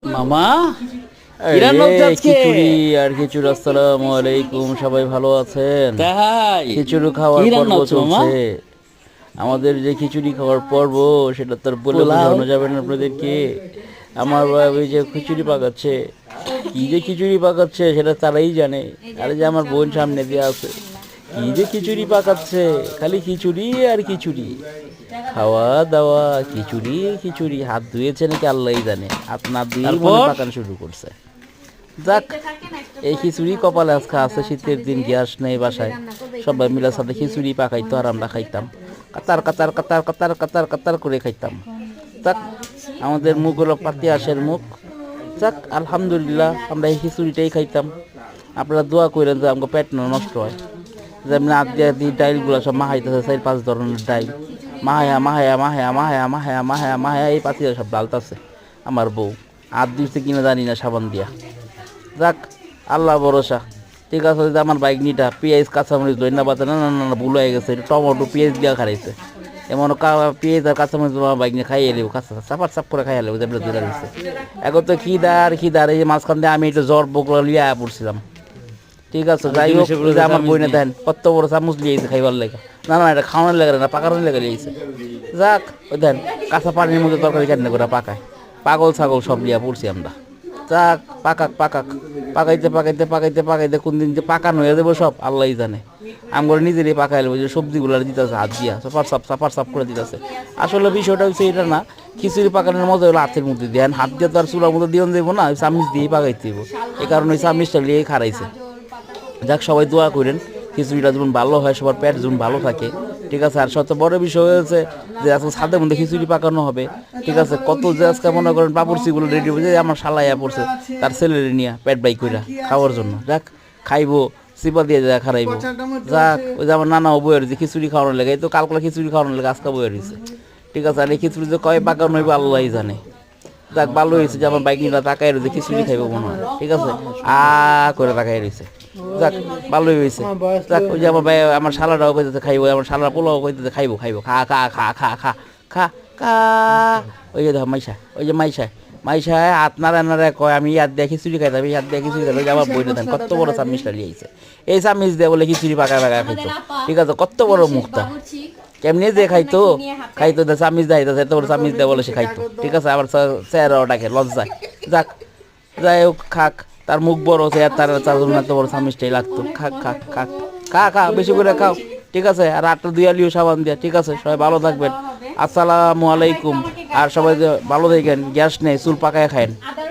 মামা খিচুড়ি আর খিচুড়ি। আসসালামু আলাইকুম, সবাই ভালো আছেন? তাই খিচুড়ি খাওয়ার কি রান্না পর্ব হচ্ছে মামা? চলছে। আমাদের যে খিচুড়ি খাওয়ার পর্ব সেটা তো আর বলে পোলাও। বোঝানো যাবে না আপনাদেরকে। আমার ভাই যে খিচুড়ি পাকাচ্ছে, কি যে খিচুড়ি পাকাচ্ছে সেটা তারাই জানে। আরে যে আমার বোন সামনে দিয়ে আছে, কি যে খিচুড়ি পাকাচ্ছে, খালি খিচুড়ি আর খিচুড়ি, খাওয়া দাওয়া খিচুড়ি খিচুড়ি। হাত ধুয়েছে নাকি আল্লাহই জানে, হাত না ধুয়েই মনে তারপর পাকানো শুরু করছে। যাক, এই খিচুড়ি কপালে আজকে আছে। শীতের দিন, গ্যাস নেই বাসায়, সবাই মিলে সাথে খিচুড়ি পাকাইতো আর আমরা খাইতাম, কাতার কাতার কাতার কাতার কাতার কাতার করে খাইতাম। যাক, আমাদের মুখ হলো পাতিয়াসের মুখ। যাক, আলহামদুলিল্লাহ আমরা এই খিচুড়িটাই খাইতাম। আপনারা দোয়া করেন যে আমাকে পেট না নষ্ট হয়। যেমন আদি আদি ডাইলগুলো সব মাহাইতেছে, 4-5 ধরনের ডাইল মাহায়া মাহায়া মাহায়া মাহায়া মাহায়া মাহায়া মাহায়া, এই পাতিয়া সব ডালতাছে আমার বউ। হাত দিচ্ছে কিনা জানি না, সাবান দিয়া। যাক, আল্লাহ ভরসা। ঠিক আছে, যে আমার বাইকনিটা পেঁয়াজ কাঁচামরিচ ধন্যা পাতা না না না না, ভুল হয়ে গেছে, এটা টমেটো পেঁয়াজ দিয়া খারাইছে। এমন পেঁয়াজ আর কাঁচামরিচ আমার বাইক নিয়ে খাইয়ে এলেও কাঁচা চাপার চাপ করে খাইয়ে এলেও যেগুলো ধরে দিচ্ছে। এখন তো খিদার খিদার, এই যে মাঝখান দিয়ে আমি একটু জ্বর বকলা লিয়ে পড়ছিলাম। ঠিক আছে, যাই হোক, যে আমার বইনে দেন কত বড় চামচ লিয়েছে খাইবার লেগে। না না, এটা খাওয়ানোর লেগে না, পাকানোর লেগে লিয়েছে। যাক, ওই দেন কাঁচা পানির মধ্যে তরকারি কেন করে পাকায়, পাগল ছাগল সব লিয়া পড়ছি আমরা। যাক, পাকাক পাকাক, পাকাইতে পাকাইতে পাকাইতে পাকাইতে কোন দিন যে পাকানো হয়ে যাবো সব আল্লাহই জানে। আমরা নিজেরই পাকাইলে যে সবজিগুলো দিতেছে হাত দিয়া চাপার সাপ করে দিতেছে। আসলে বিষয়টা হচ্ছে এটা না, খিচুড়ি পাকানোর মজা হলো হাতের মধ্যে দিয়ে, হাত দিয়ে তো আর চুলার মধ্যে দিয়ে দেবো না, চামিচ দিয়েই পাকাইতে দেবো। এই কারণে ওই চামিচটা লিয়েই খারাইছে। যাক, সবাই দোয়া করেন খিচুড়িটা যেমন ভালো হয়, সবার পেট যেমন ভালো থাকে। ঠিক আছে, আর সবচেয়ে বড় বিষয় হয়েছে যে আজকে ছাদের মধ্যে খিচুড়ি পাকানো হবে। ঠিক আছে, কত যে আজকে মনে করেন বাবুর্চিগুলো রেডি হয়ে যায়, আমার শালাইয়া পড়ছে তার ছেলেরে নিয়ে পেট বাই কইরা খাওয়ার জন্য। যাক, খাইবো, চিপা দিয়ে যা খারাইবো। যাক, ওই যে আমার নানা বইয়ের যে খিচুড়ি খাওয়ানোর লেগে, এই তো কালকে খিচুড়ি খাওয়ানোর লেগে আজকে বইয়ের হয়েছে। ঠিক আছে, আর এই খিচুড়ি যে কয় পাকানো হইব আল্লাহই জানে। যাক, ভালো হয়েছে যে আমার বাইক নিয়ে তাকাই রয়েছে, খিচুড়ি খাইবো মনে হয়। ঠিক আছে, করে তাকাই রয়েছে। যাক, ভালোই হয়েছে। যাক, ওই যে আমার ভাই আমার শালাটাও কইতেছে খাইবো, আমার শালার পোলাও কইতেছে খাইবো খাইবো, খা খা খা খা খা খা খা। ওই যে দেখো মাইশা, ওই যে মাইশায় হাত নাড়া নাড়া কয় আমি ইয়াদ দিয়ে খিচুড়ি খাইতাম, আমি ইয়াদ দিয়ে খিচুড়ি খাইতাম। ওই যে আমার বইটা দেন কত বড় চামিচটা লিয়েছে, এই চামিচ দিয়ে বলে খিচুড়ি পাকা পাকা খাইতো। ঠিক আছে, কত বড় মুখটা, কেমনি যে খাইতো খাইতো চামিচ দেয়, এত বড় চামিচ দেয় বলে সে খাইতো। ঠিক আছে, আবার চেহারাও ডাকে লজ্জায়। যাক, যাই হোক, খাক, তার মুখ বড় হচ্ছে, আর তার চারজন এত বড় চামিচটাই লাগতো। খাক খাক খাক, খা খা, বেশি করে খাও। ঠিক আছে, আর আটটা দুয়ালিও সাবান দিয়া। ঠিক আছে, সবাই ভালো থাকবেন। আসসালামু আলাইকুম। আর সবাই ভালো থাকেন, গ্যাস নেই, চুল পাকায় খায়েন।